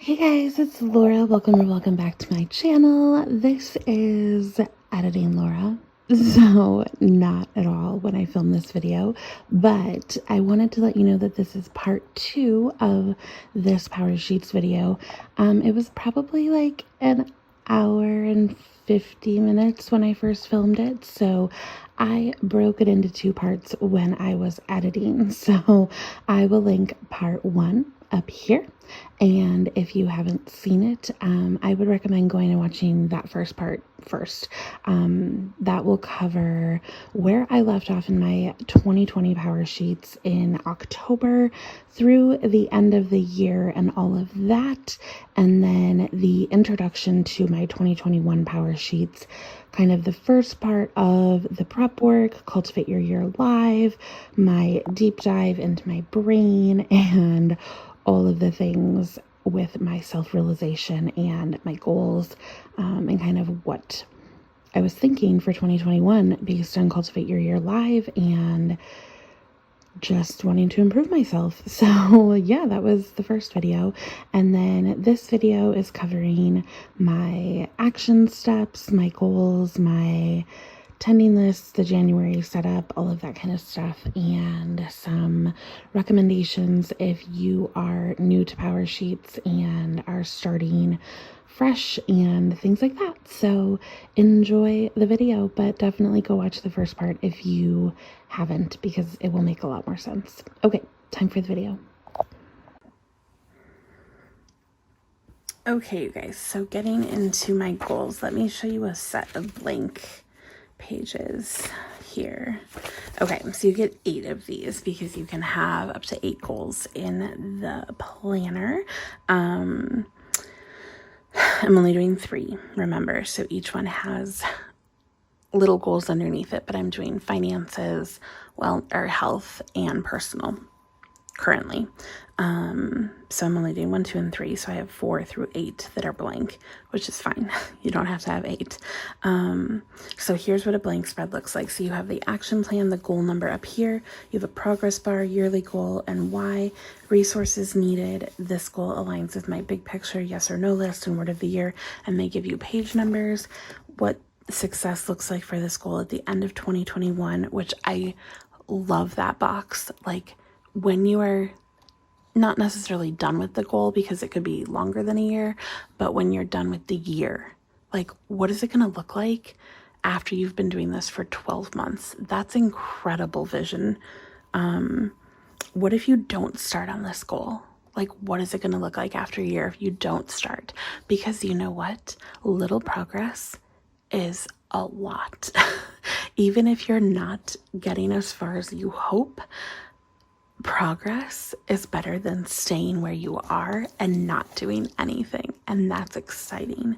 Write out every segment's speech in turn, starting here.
Hey guys, it's Laura. Welcome back to my channel. This is Editing Laura. So, not at all when I filmed this video, but I wanted to let you know that this is part 2 of this Power Sheets video. It was probably like an hour and 50 minutes when I first filmed it, so I broke it into 2 parts when I was editing. So, I will link part 1 up here. And if you haven't seen it, I would recommend going and watching that first part first. That will cover where I left off in my 2020 Power Sheets in October through the end of the year and all of that. And then the introduction to my 2021 Power Sheets, kind of the first part of the prep work, Cultivate Your Year Live, my deep dive into my brain, and all of the things with my self-realization and my goals, and kind of what I was thinking for 2021 based on Cultivate Your Year Live and just wanting to improve myself. So yeah, that was the first video. And then this video is covering my action steps, my goals, my tending lists, the January setup, all of that kind of stuff, and some recommendations if you are new to Power Sheets and are starting fresh and things like that. So enjoy the video, but definitely go watch the first part if you haven't, because it will make a lot more sense. Okay, time for the video. Okay, you guys, so getting into my goals, let me show you a set of blank pages here. Okay, so you get 8 of these because you can have up to 8 goals in the planner. I'm only doing 3, remember, so each one has little goals underneath it, but I'm doing finances, or health, and personal currently. So I'm only doing 1, 2, and 3. So I have 4 through 8 that are blank, which is fine. You don't have to have 8. So here's what a blank spread looks like. So you have the action plan, the goal number up here. You have a progress bar, yearly goal, and why, resources needed. This goal aligns with my big picture, yes or no list, and word of the year, and they give you page numbers. What success looks like for this goal at the end of 2021, which I love that box. Like, when you are not necessarily done with the goal, because it could be longer than a year, but when you're done with the year, like, what is it going to look like after you've been doing this for 12 months? That's incredible vision. What if you don't start on this goal? Like, what is it going to look like after a year if you don't start? Because you know what? Little progress is a lot. Even if you're not getting as far as you hope, progress is better than staying where you are and not doing anything. And that's exciting.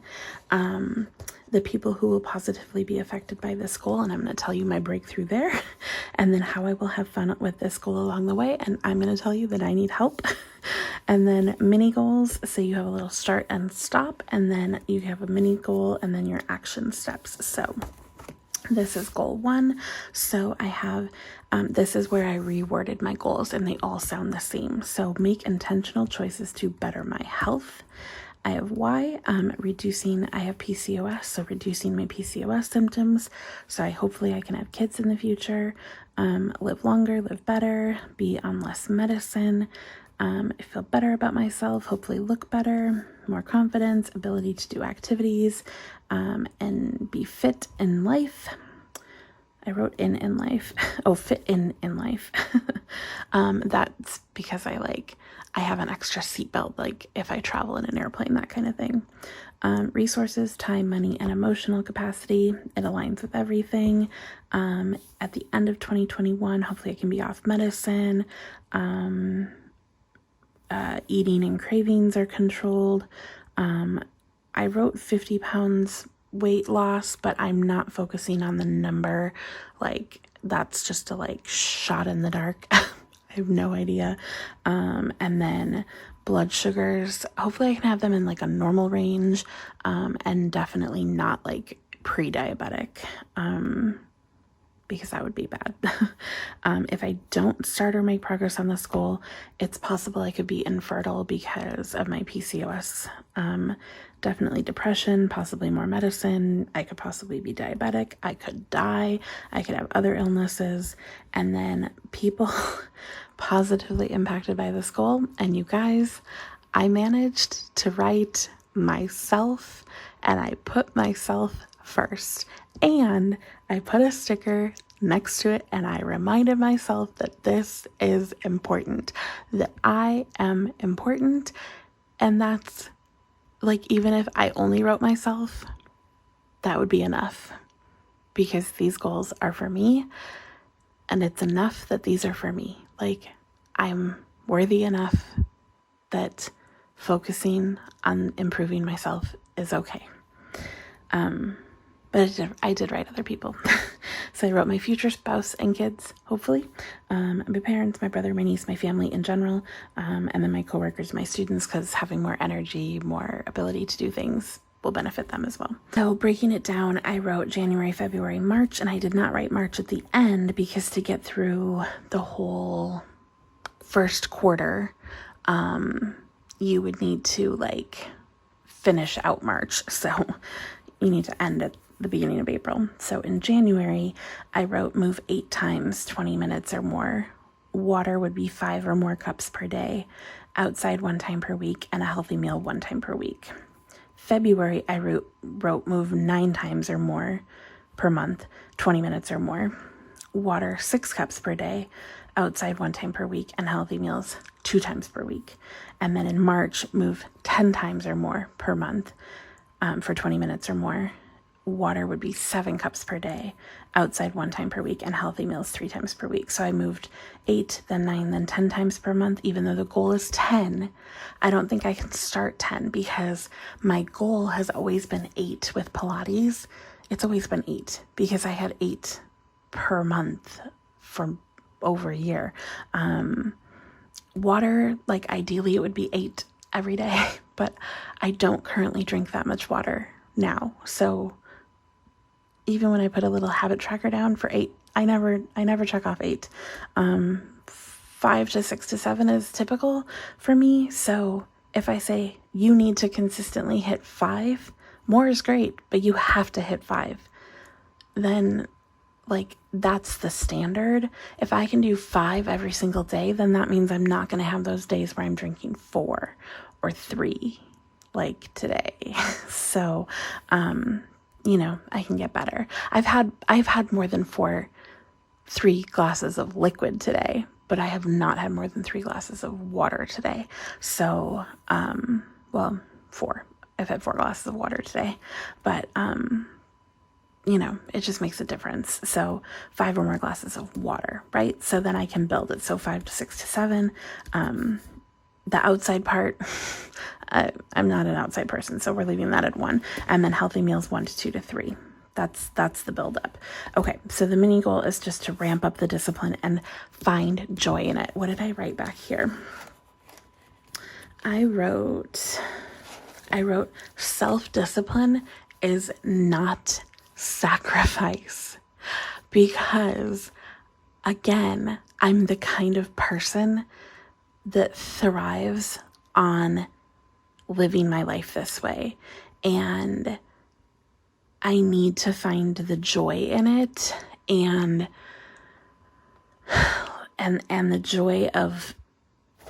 The people who will positively be affected by this goal, and I'm going to tell you my breakthrough there, and then how I will have fun with this goal along the way. And I'm going to tell you that I need help. And then mini goals. So you have a little start and stop, and then you have a mini goal, and then your action steps. So this is goal 1. So I have, this is where I reworded my goals, and they all sound the same. So make intentional choices to better my health. I have why, reducing, I have PCOS, so reducing my PCOS symptoms. So hopefully I can have kids in the future, live longer, live better, be on less medicine, feel better about myself, hopefully look better, more confidence, ability to do activities, and be fit in life. I wrote in life. Oh, fit in life. That's because I have an extra seatbelt, like if I travel in an airplane, that kind of thing. Resources, time, money, and emotional capacity. It aligns with everything. At the end of 2021, hopefully I can be off medicine. Eating and cravings are controlled. I wrote 50 pounds weight loss, but I'm not focusing on the number. Like, that's just a shot in the dark. I have no idea. And then blood sugars, hopefully I can have them in a normal range, and definitely not pre-diabetic, because that would be bad. If I don't start or make progress on this goal, it's possible I could be infertile because of my PCOS. Definitely depression, possibly more medicine. I could possibly be diabetic. I could die. I could have other illnesses. And then people positively impacted by this goal. And you guys, I managed to write myself, and I put myself first. And I put a sticker next to it, and I reminded myself that this is important, that I am important. And that's like, even if I only wrote myself, that would be enough, because these goals are for me, and it's enough that these are for me. Like, I'm worthy enough that focusing on improving myself is okay. But I did write other people. So I wrote my future spouse and kids, hopefully, my parents, my brother, my niece, my family in general, and then my coworkers, my students, because having more energy, more ability to do things will benefit them as well. So breaking it down, I wrote January, February, March, and I did not write March at the end because to get through the whole first quarter, you would need to like finish out March. So you need to end at the beginning of April. So in January, I wrote move 8 times, 20 minutes or more. Water would be 5 or more cups per day. Outside 1 time per week, and a healthy meal 1 time per week. February, I wrote move 9 times or more per month, 20 minutes or more. Water 6 cups per day. Outside 1 time per week, and healthy meals 2 times per week. And then in March, move 10 times or more per month for 20 minutes or more. Water would be 7 cups per day, outside 1 time per week, and healthy meals 3 times per week. So I moved 8, then 9, then 10 times per month. Even though the goal is 10, I don't think I can start 10 because my goal has always been 8 with Pilates. It's always been 8 because I had 8 per month for over a year. Water, like ideally it would be 8 every day, but I don't currently drink that much water now. So even when I put a little habit tracker down for 8, I never check off 8. 5 to 6 to 7 is typical for me. So if I say you need to consistently hit 5, more is great, but you have to hit 5. Then like that's the standard. If I can do 5 every single day, then that means I'm not going to have those days where I'm drinking 4 or 3 like today. So, I can get better. I've had more than 3 glasses of liquid today, but I have not had more than 3 glasses of water today. So, 4. I've had 4 glasses of water today, but, it just makes a difference. So 5 or more glasses of water, right? So then I can build it. So 5 to 6 to 7. The outside part, I'm not an outside person, so we're leaving that at 1. And then healthy meals 1 to 2 to 3. That's the buildup. Okay, so the mini goal is just to ramp up the discipline and find joy in it. What did I write back here? I wrote self-discipline is not sacrifice, because again, I'm the kind of person that thrives on living my life this way, and I need to find the joy in it, and the joy of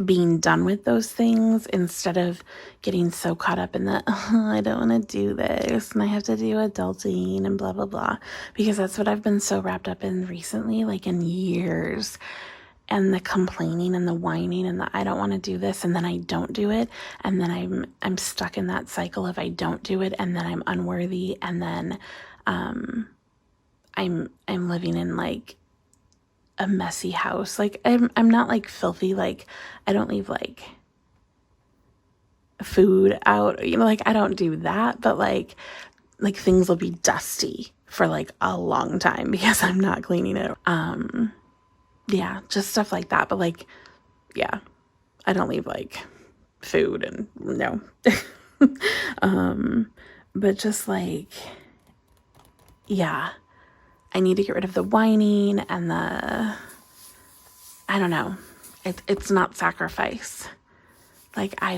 being done with those things instead of getting so caught up in the, I don't want to do this and I have to do adulting and blah, blah, blah, because that's what I've been so wrapped up in recently, like in years, and the complaining and the whining and the, I don't want to do this. And then I don't do it. And then I'm stuck in that cycle of I don't do it. And then I'm unworthy. And then, I'm living in like a messy house. Like I'm not like filthy. Like I don't leave like food out, like I don't do that, but like things will be dusty for like a long time because I'm not cleaning it. Yeah, just stuff like that. But like, yeah, I don't leave like food and no. But just like, yeah, I need to get rid of the whining and I don't know. It's not sacrifice. Like, I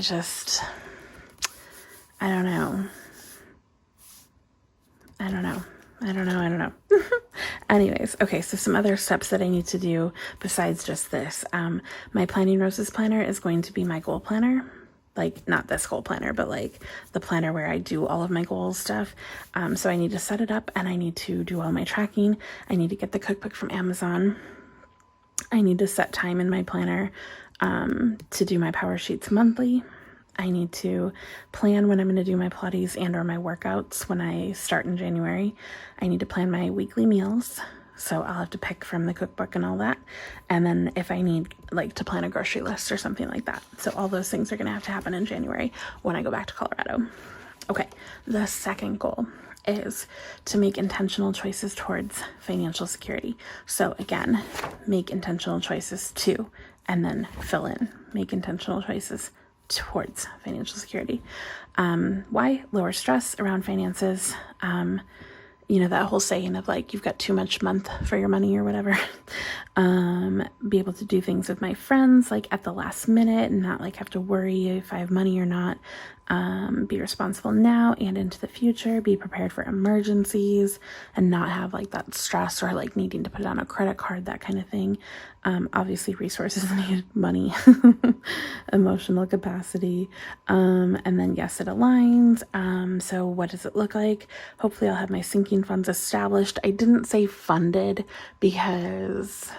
don't know. Anyways, okay, so some other steps that I need to do besides just this. My Planning Roses planner is going to be my goal planner. Like, not this goal planner, but like the planner where I do all of my goals stuff. So I need to set it up, and I need to do all my tracking. I need to get the cookbook from Amazon. I need to set time in my planner to do my power sheets monthly. I need to plan when I'm going to do my Pilates and or my workouts when I start in January. I need to plan my weekly meals. So I'll have to pick from the cookbook and all that. And then if I need like to plan a grocery list or something like that. So all those things are going to have to happen in January when I go back to Colorado. Okay, the second goal is to make intentional choices towards financial security. So again, make intentional choices to, and then fill in, make intentional choices towards financial security. Why? Lower stress around finances. You know, that whole saying of like, you've got too much month for your money or whatever. Be able to do things with my friends, like at the last minute, and not like have to worry if I have money or not. Be responsible now and into the future, be prepared for emergencies and not have like that stress or like needing to put it on a credit card, that kind of thing. Obviously resources need money, emotional capacity. And then yes, it aligns. So what does it look like? Hopefully I'll have my sinking funds established. I didn't say funded because,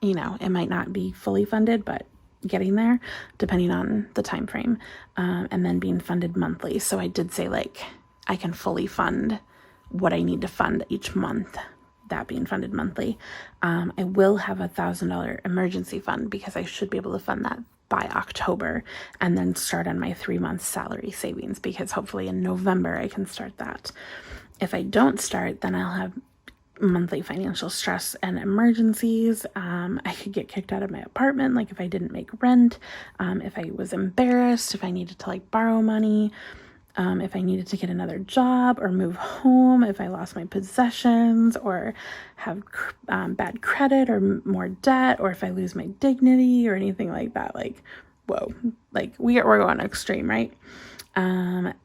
you know, it might not be fully funded, but getting there depending on the time frame, and then being funded monthly. So I did say like I can fully fund what I need to fund each month, that being funded monthly. I will have $1,000 emergency fund because I should be able to fund that by October and then start on my 3-month salary savings, because hopefully in November I can start that. If I don't start, then I'll have monthly financial stress and emergencies. I could get kicked out of my apartment, like if I didn't make rent, if I was embarrassed, if I needed to like borrow money, if I needed to get another job or move home, if I lost my possessions or have bad credit or more debt, or if I lose my dignity or anything like that. Like, whoa, like we're going extreme, right?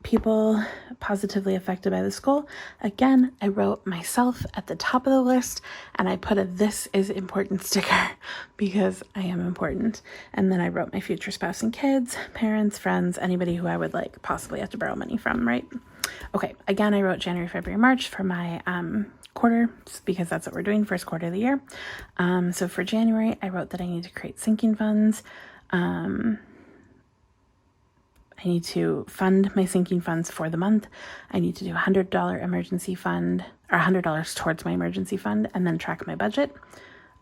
People positively affected by this goal. Again, I wrote myself at the top of the list, and I put a "this is important" sticker because I am important. And then I wrote my future spouse and kids, parents, friends, anybody who I would like possibly have to borrow money from, right? Okay, again, I wrote January, February, March for my quarter, because that's what we're doing, first quarter of the year. So for January, I wrote that I need to create sinking funds. I need to fund my sinking funds for the month. I need to do $100 emergency fund, or $100 towards my emergency fund, and then track my budget.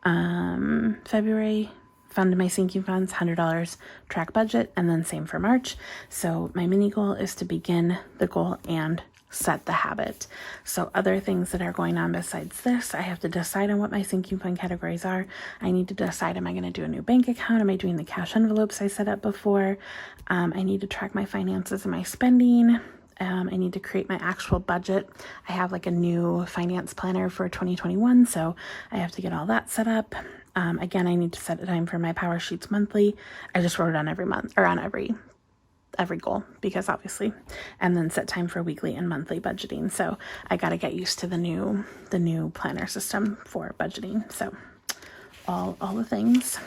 February, fund my sinking funds, $100, track budget, and then same for March. So my mini goal is to begin the goal and set the habit. So other things that are going on besides this, I have to decide on what my sinking fund categories are. I need to decide, am I going to do a new bank account? Am I doing the cash envelopes I set up before? I need to track my finances and my spending. I need to create my actual budget. I have like a new finance planner for 2021, so I have to get all that set up. Again, I need to set a time for my power sheets monthly. I just wrote it on every month, or on every goal, because obviously, and then set time for weekly and monthly budgeting. So I got to get used to the new planner system for budgeting. So all the things.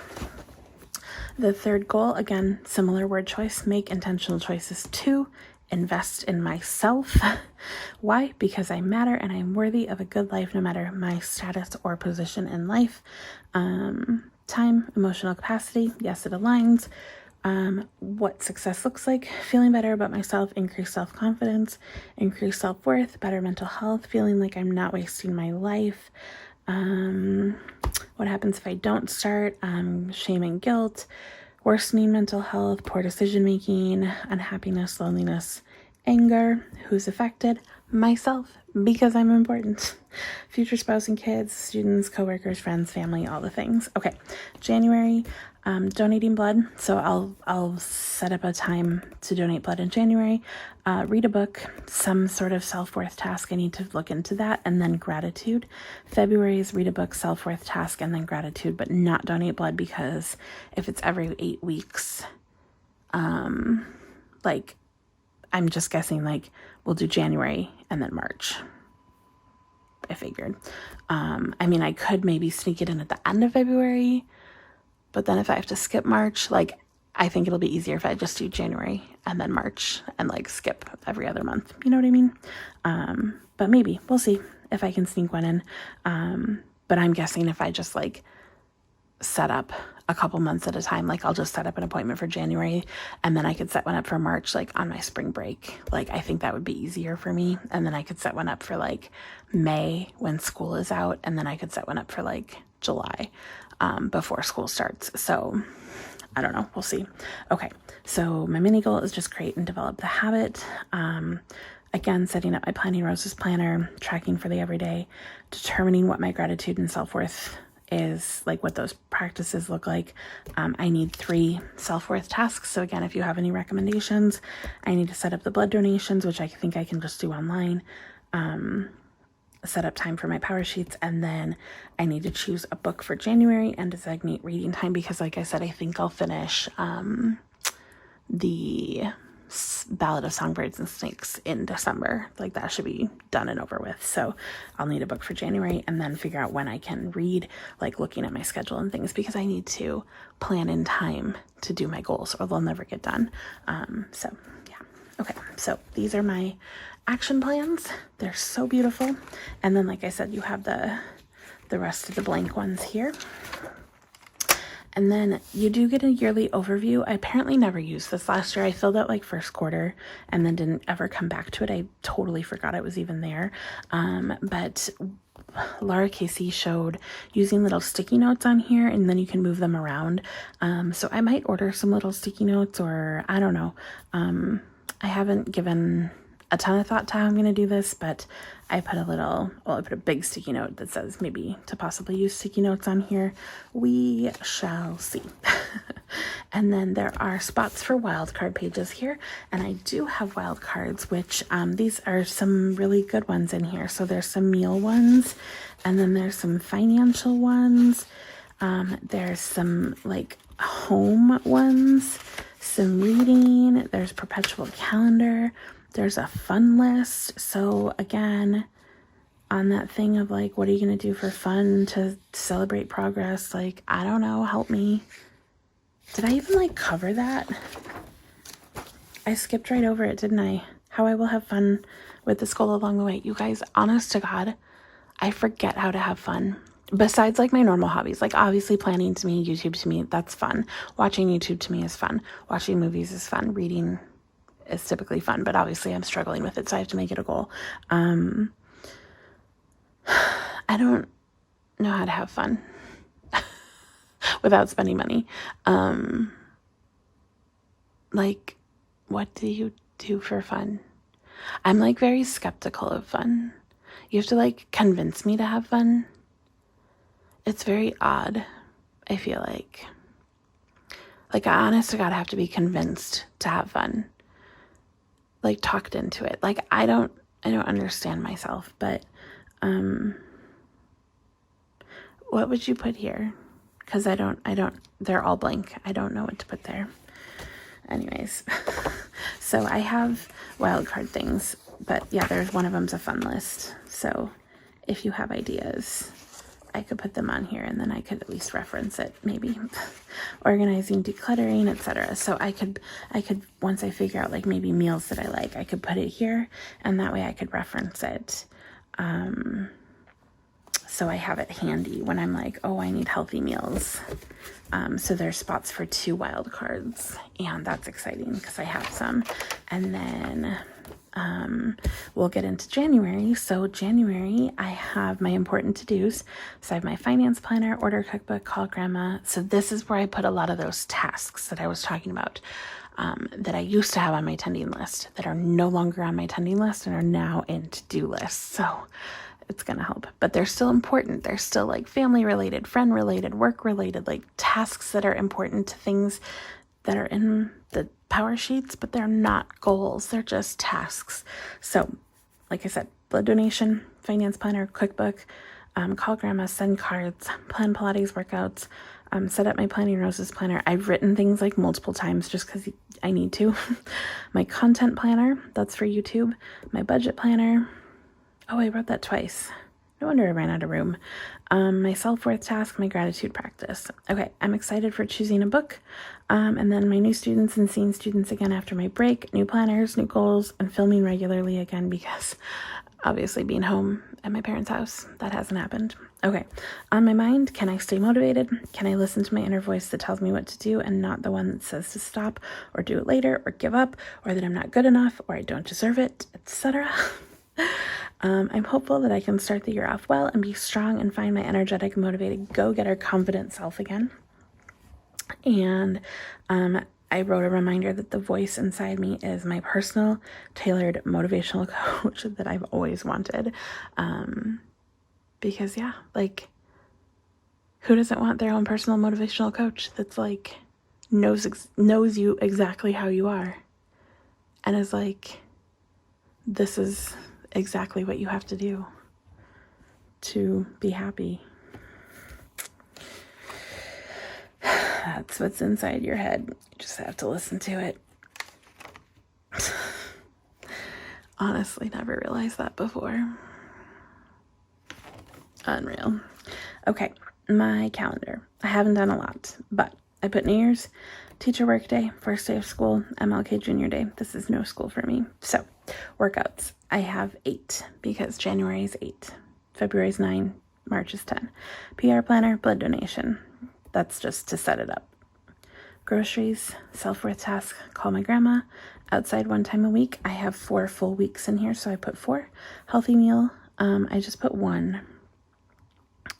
The third goal, again, similar word choice, make intentional choices to invest in myself. Why? Because I matter and I'm worthy of a good life, no matter my status or position in life. Time, emotional capacity. Yes, it aligns. What success looks like: feeling better about myself, increased self-confidence, increased self-worth, better mental health, feeling like I'm not wasting my life. What happens if I don't start? Shame and guilt, worsening mental health, poor decision making, unhappiness, loneliness, anger. Who's affected? myself because I'm important. Future spouse and kids, students, coworkers, friends, family, all the things. Okay, January, donating blood. So I'll set up a time to donate blood in January. Read a book, some sort of self-worth task. I need to look into that. And then gratitude. February is read a book, self-worth task, and then gratitude, but not donate blood because if it's every 8 weeks, like I'm just guessing like we'll do January and then March. I figured. I mean, I could maybe sneak it in at the end of February, but then if I have to skip March, like I think it'll be easier if I just do January and then March and like skip every other month. You know what I mean? But maybe we'll see if I can sneak one in. But I'm guessing if I just like set up a couple months at a time, like I'll just set up an appointment for January and then I could set one up for March, like on my spring break. Like I think that would be easier for me. And then I could set one up for like May when school is out, and then I could set one up for like July before school starts. So I don't know, we'll see. Okay, so my mini goal is just create and develop the habit. Again, setting up my Planning Roses planner, tracking for the everyday, determining what my gratitude and self-worth is, like what those practices look like. I need 3 self-worth tasks. So again, if you have any recommendations, I need to set up the blood donations, which I think I can just do online. Set up time for my power sheets, and then I need to choose a book for January and designate reading time because like I said, I think I'll finish the Ballad of Songbirds and Snakes in December. Like that should be done and over with. So I'll need a book for January and then figure out when I can read, like looking at my schedule and things, because I need to plan in time to do my goals or they'll never get done. So yeah. Okay. So these are my action plans. They're so beautiful. And then, like I said, you have the rest of the blank ones here. And then you do get a yearly overview. I apparently never used this last year. I filled out like first quarter and then didn't ever come back to it. I totally forgot it was even there. But Laura Casey showed using little sticky notes on here, and then you can move them around. So I might order some little sticky notes, or I don't know. I haven't given a ton of thought to how I'm going to do this, but I put a big sticky note that says maybe to possibly use sticky notes on here. We shall see. And then there are spots for wildcard pages here, and I do have wildcards, which these are some really good ones in here. So there's some meal ones, and then there's some financial ones. There's some like home ones, some reading, there's perpetual calendar. There's a fun list. So again, on that thing of like, what are you going to do for fun to celebrate progress? Like, I don't know, help me. Did I even like cover that? I skipped right over it, didn't I? How I will have fun with this goal along the way. You guys, honest to God, I forget how to have fun. Besides like my normal hobbies, like obviously planning to me, YouTube to me, that's fun. Watching YouTube to me is fun. Watching movies is fun. Reading is typically fun, but obviously I'm struggling with it, so I have to make it a goal. I don't know how to have fun without spending money. Like, what do you do for fun? I'm like very skeptical of fun. You have to like convince me to have fun. It's very odd, I feel like. Like, I honest to God have to be convinced to have fun. Like talked into it. Like I don't understand myself, but what would you put here? Because I don't, they're all blank. I don't know what to put there. Anyways, so I have wildcard things, but yeah, there's one of them's a fun list. So if you have ideas, I could put them on here and then I could at least reference it, maybe. Organizing, decluttering, etc. So I could once I figure out like maybe meals that I like, I could put it here and that way I could reference it. So I have it handy when I'm like, oh, I need healthy meals. So there's spots for 2 wild cards, and that's exciting because I have some. And then we'll get into January. So January, I have my important to-dos. So I have my finance planner, order cookbook, call grandma. So this is where I put a lot of those tasks that I was talking about. that I used to have on my attending list that are no longer on my attending list and are now in to-do lists. So it's going to help, but they're still important. They're still like family related, friend related, work related, like tasks that are important to things that are in the power sheets, but they're not goals. They're just tasks. So like I said, blood donation, finance planner, QuickBook, call grandma, send cards, plan Pilates workouts, set up my Planning Roses planner. I've written things like multiple times just because I need to. My content planner, that's for YouTube. My budget planner. Oh, I wrote that twice. No wonder I ran out of room. My self-worth task, my gratitude practice. Okay, I'm excited for choosing a book. And then my new students and seeing students again after my break, new planners, new goals, and filming regularly again because obviously being home at my parents' house, that hasn't happened. Okay, on my mind, can I stay motivated? Can I listen to my inner voice that tells me what to do and not the one that says to stop or do it later or give up or that I'm not good enough or I don't deserve it, etc.? I'm hopeful that I can start the year off well and be strong and find my energetic, motivated, go-getter, confident self again. And I wrote a reminder that the voice inside me is my personal, tailored, motivational coach that I've always wanted. Because yeah, like who doesn't want their own personal motivational coach that's like knows you exactly how you are and is like, this is exactly what you have to do to be happy. That's what's inside your head. You just have to listen to it. Honestly, never realized that before. Unreal. Okay, my calendar. I haven't done a lot, but I put New Year's, teacher work day, first day of school, MLK junior day. This is no school for me. So, workouts. I have 8 because January is 8, February is 9, March is 10. PR planner, blood donation. That's just to set it up. Groceries, self-worth task, call my grandma. Outside 1 time a week. I have 4 full weeks in here, so I put 4. Healthy meal. I just put 1,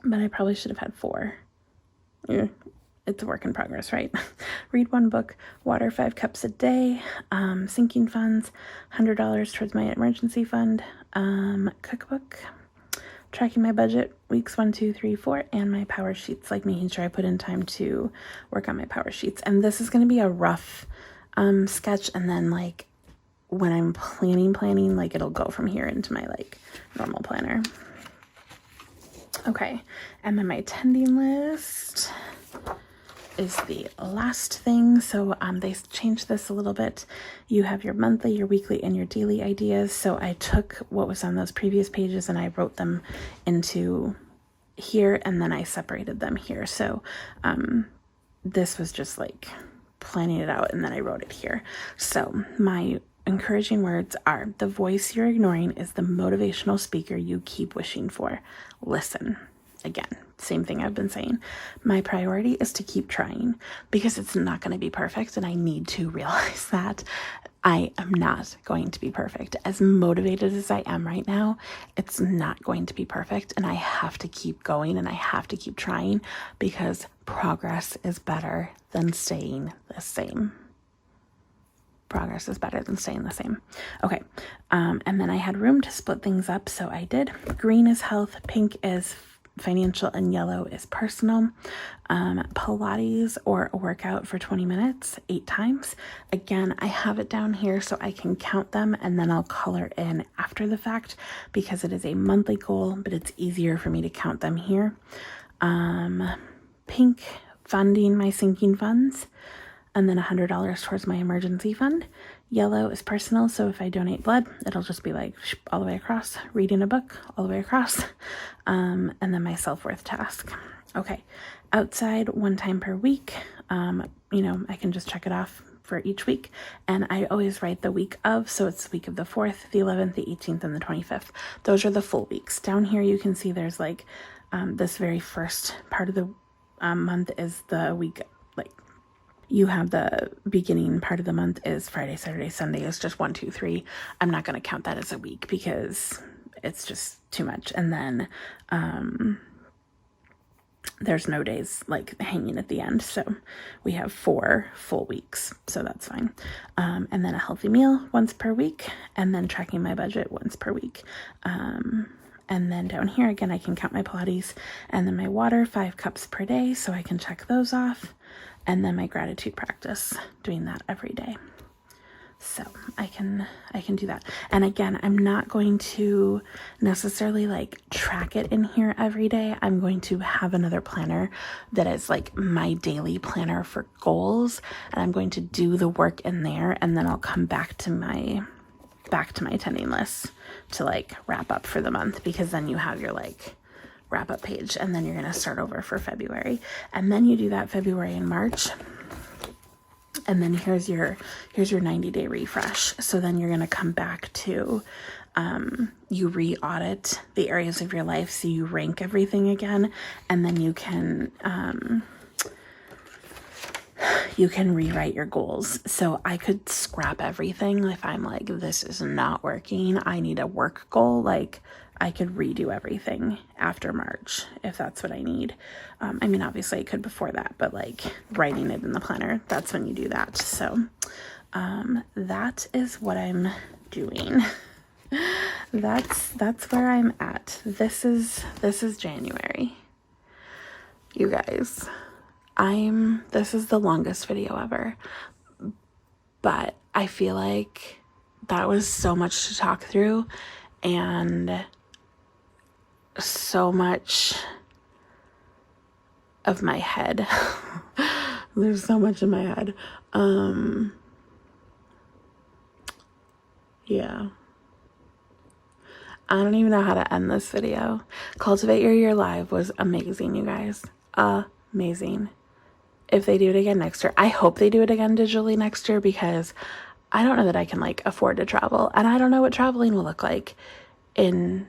but I probably should have had 4. Yeah, it's a work in progress, right? Read 1 book, water 5 cups a day, sinking funds, $100 towards my emergency fund, cookbook, tracking my budget, weeks 1, 2, 3, 4, and my power sheets, like making sure I put in time to work on my power sheets. And this is going to be a rough sketch, and then like when I'm planning, like it'll go from here into my like normal planner. Okay, and then my attending list is the last thing. So they changed this a little bit. You have your monthly, your weekly, and your daily ideas. So I took what was on those previous pages and I wrote them into here, and then I separated them here. So this was just like planning it out, and then I wrote it here. So my encouraging words are: the voice you're ignoring is the motivational speaker you keep wishing for. Listen. Again, same thing I've been saying. My priority is to keep trying because it's not going to be perfect, and I need to realize that I am not going to be perfect. As motivated as I am right now, it's not going to be perfect, and I have to keep going and I have to keep trying because progress is better than staying the same. Progress is better than staying the same. Okay, and then I had room to split things up, so I did. Green is health, pink is financial, and yellow is personal. Pilates or a workout for 20 minutes, 8 times. Again, I have it down here so I can count them, and then I'll color in after the fact because it is a monthly goal, but it's easier for me to count them here. Pink, funding my sinking funds, and then $100 towards my emergency fund. Yellow is personal, so if I donate blood, it'll just be like all the way across. Reading a book, all the way across. And then my self-worth task. Okay, outside 1 time per week. I can just check it off for each week. And I always write the week of, so it's the week of the 4th, the 11th, the 18th, and the 25th. Those are the full weeks. Down here you can see there's like this very first part of the month is the week, like you have the beginning part of the month is Friday, Saturday, Sunday. It's just 1, 2, 3. I'm not going to count that as a week because it's just too much. And then there's no days like hanging at the end. So we have 4 full weeks. So that's fine. And then a healthy meal once per week, and then tracking my budget once per week. And then down here, again, I can count my Pilates and then my water, 5 cups per day. So I can check those off. And then my gratitude practice, doing that every day. So I can do that. And again, I'm not going to necessarily like track it in here every day. I'm going to have another planner that is like my daily planner for goals. And I'm going to do the work in there. And then I'll come back to my attending list to like wrap up for the month, because then you have your like wrap up page, and then you're going to start over for February. And then you do that February and March. And then here's your 90-day refresh. So then you're going to come back to, you re-audit the areas of your life. So you rank everything again, and then you can rewrite your goals. So I could scrap everything if I'm like, this is not working, I need a work goal. Like I could redo everything after March if that's what I need. I mean, obviously I could before that, but like writing it in the planner, that's when you do that. So that is what I'm doing. That's where I'm at. This is January. You guys, this is the longest video ever, but I feel like that was so much to talk through, and so much of my head. There's so much in my head. Yeah. I don't even know how to end this video. Cultivate Your Year Live was amazing, you guys. Amazing. If they do it again next year, I hope they do it again digitally next year, because I don't know that I can like afford to travel, and I don't know what traveling will look like in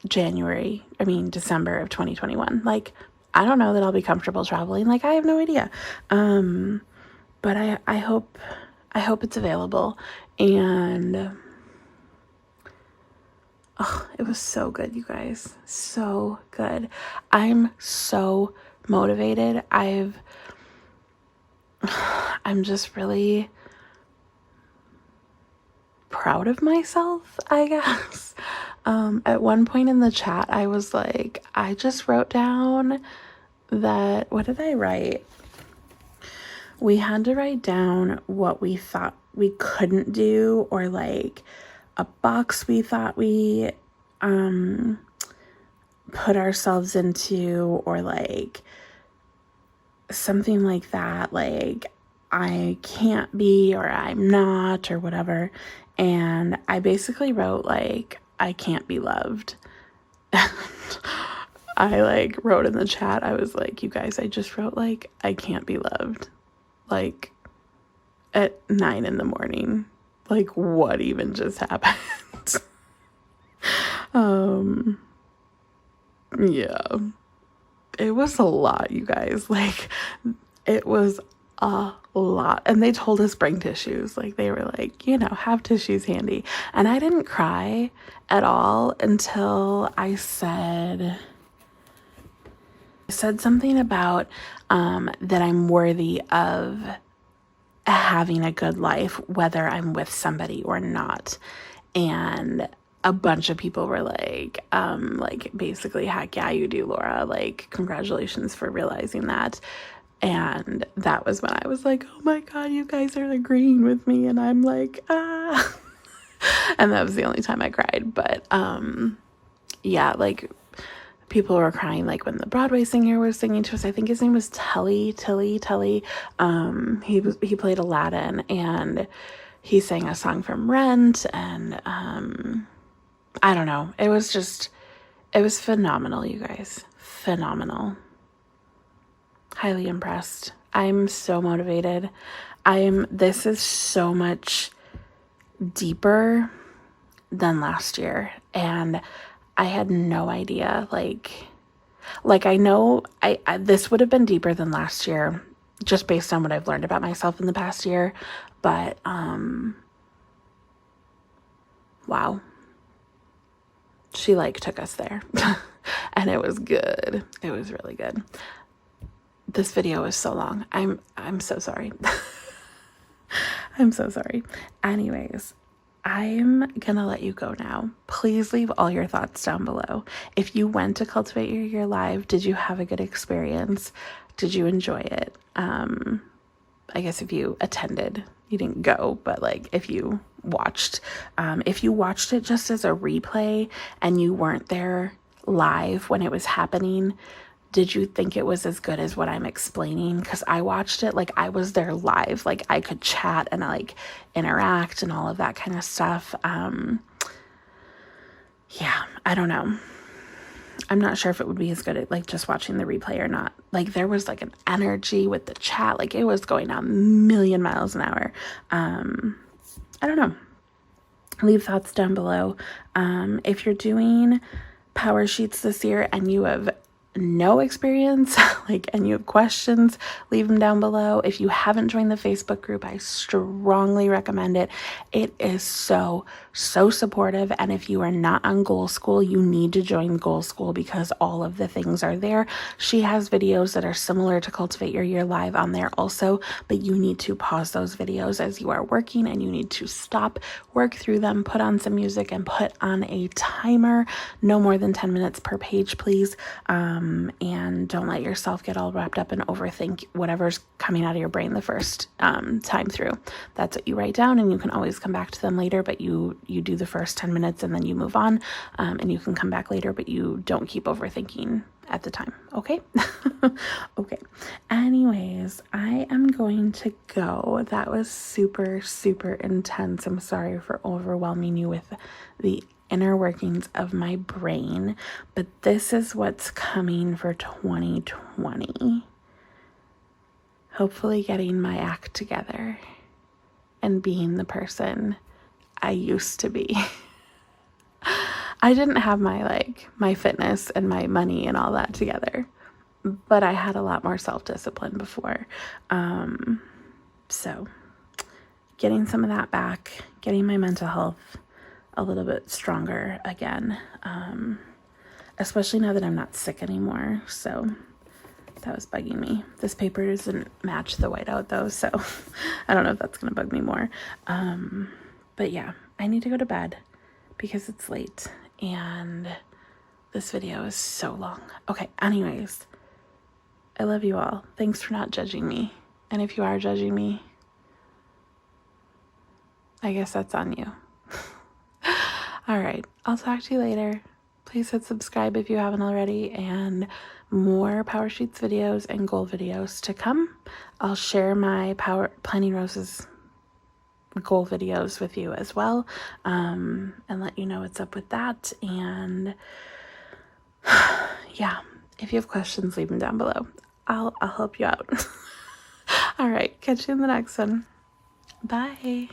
December of 2021. Like, I don't know that I'll be comfortable traveling. Like, I have no idea. But I hope it's available. And it was so good, you guys. So good. I'm so motivated. I'm just really proud of myself, I guess. At one point in the chat, I was like, I just wrote down that, what did I write? We had to write down what we thought we couldn't do, or like a box we thought we put ourselves into, or like something like that, like I can't be, or I'm not, or whatever. And I basically wrote like, I can't be loved. I like wrote in the chat, I was like, you guys, I just wrote like, I can't be loved, like at 9 a.m. Like, what even just happened? Yeah, it was a lot, you guys. Like, it was a lot. And they told us bring tissues. Like, they were like, have tissues handy. And I didn't cry at all until I said something about that I'm worthy of having a good life, whether I'm with somebody or not. And a bunch of people were like basically, heck yeah, you do, Laura. Like, congratulations for realizing that. And that was when I was like, oh my God, you guys are agreeing with me. And I'm like, ah. And that was the only time I cried. But yeah, like, people were crying, like when the Broadway singer was singing to us. I think his name was Tilly. He played Aladdin, and he sang a song from Rent, and I don't know. It was phenomenal, you guys. Phenomenal. Highly impressed. I'm so motivated. This is so much deeper than last year, and I had no idea. Like I know this would have been deeper than last year, just based on what I've learned about myself in the past year. But wow. she like took us there and it was good. It was really good. This video is so long. I'm so sorry. I'm so sorry. Anyways, I'm gonna let you go now. Please leave all your thoughts down below. If you went to Cultivate Your Year Live, did you have a good experience? Did you enjoy it? I guess if you attended, you didn't go, but like if you watched it just as a replay and you weren't there live when it was happening, did you think it was as good as what I'm explaining? Because I watched it like I was there live, like I could chat and like interact and all of that kind of stuff. Yeah, I don't know. I'm not sure if it would be as good at like just watching the replay or not. Like there was like an energy with the chat, like it was going a million miles an hour. I don't know. Leave thoughts down below. If you're doing power sheets this year and you have no experience, and you have questions, leave them down below. If you haven't joined the Facebook group, I strongly recommend it. It is so supportive. And if you are not on Goal School, you need to join Goal School because all of the things are there. She has videos that are similar to Cultivate Your Year Live on there also, but you need to pause those videos as you are working and you need to stop, work through them, put on some music and put on a timer. No more than 10 minutes per page, please. And don't let yourself get all wrapped up and overthink whatever's coming out of your brain the first time through. That's what you write down, and you can always come back to them later, but you do the first 10 minutes and then you move on, and you can come back later, but you don't keep overthinking at the time. Okay. Okay. Anyways, I am going to go. That was super intense. I'm sorry for overwhelming you with the inner workings of my brain, but this is what's coming for 2020. Hopefully getting my act together and being the person I used to be. I didn't have my fitness and my money and all that together, but I had a lot more self-discipline before. So getting some of that back, getting my mental health a little bit stronger again, especially now that I'm not sick anymore. So that was bugging me. This paper doesn't match the whiteout though, so I don't know if that's gonna bug me more. But yeah, I need to go to bed because it's late and this video is so long. Okay, anyways, I love you all. Thanks for not judging me. And if you are judging me, I guess that's on you. All right, I'll talk to you later. Please hit subscribe if you haven't already, and more Power Sheets videos and goal videos to come. I'll share my Planning Roses goal videos with you as well, and let you know what's up with that. And yeah, if you have questions, leave them down below. I'll help you out. All right, catch you in the next one. Bye.